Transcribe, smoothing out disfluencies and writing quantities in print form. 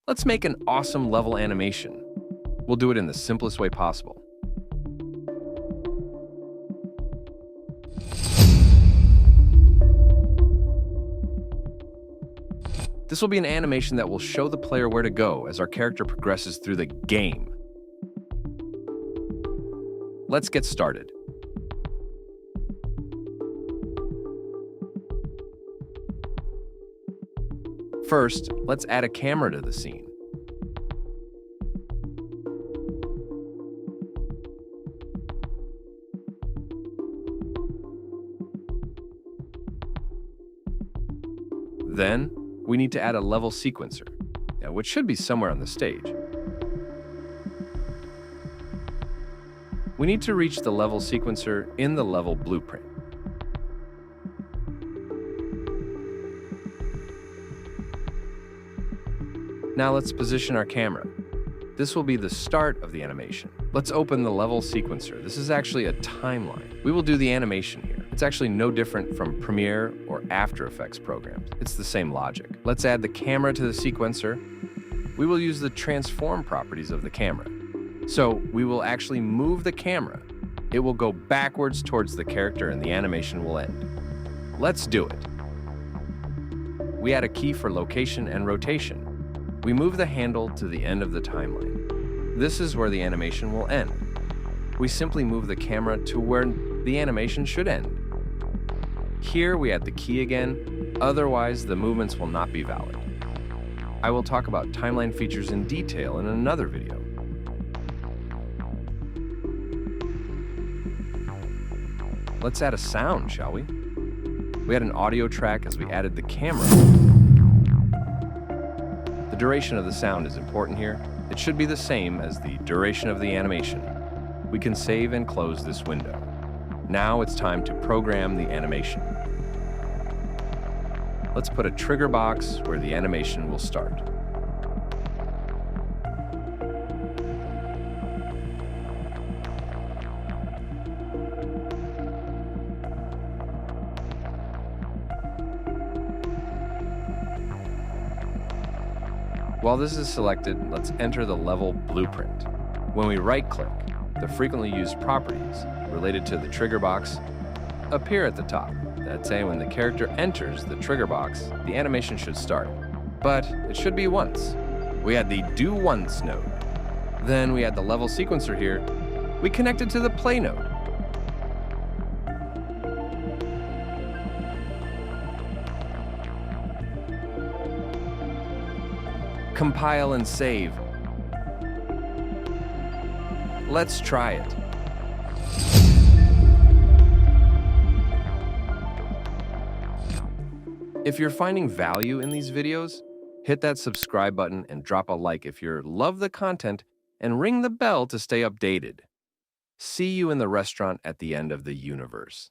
Let's make an awesome level animation. We'll do it in the simplest way possible. This will be an animation that will show the player where to go as our character progresses through the game. Let's get started. First, let's add a camera to the scene. Then, we need to add a level sequencer, which should be somewhere on the stage. We need to reach the level sequencer in the level blueprint. Now let's position our camera. This will be the start of the animation. Let's open the level sequencer. This is actually a timeline. We will do the animation here. It's actually no different from Premiere or After Effects programs. It's the same logic. Let's add the camera to the sequencer. We will use the transform properties of the camera. So we will actually move the camera. It will go backwards towards the character and the animation will end. Let's do it. We add a key for location and rotation. We move the handle to the end of the timeline. This is where the animation will end. We simply move the camera to where the animation should end. Here we add the key again, otherwise the movements will not be valid. I will talk about timeline features in detail in another video. Let's add a sound, shall we? We add an audio track as we added the camera. The duration of the sound is important here. It should be the same as the duration of the animation. We can save and close this window. Now it's time to program the animation. Let's put a trigger box where the animation will start. While this is selected, let's enter the level blueprint. When we right-click, the frequently used properties related to the trigger box appear at the top. That's saying when the character enters the trigger box, the animation should start. But it should be once. We add the do once node. Then we add the level sequencer here. We connect it to the play node. Compile and save. Let's try it. If you're finding value in these videos, hit that subscribe button and drop a like if you love the content and ring the bell to stay updated. See you in the restaurant at the end of the universe.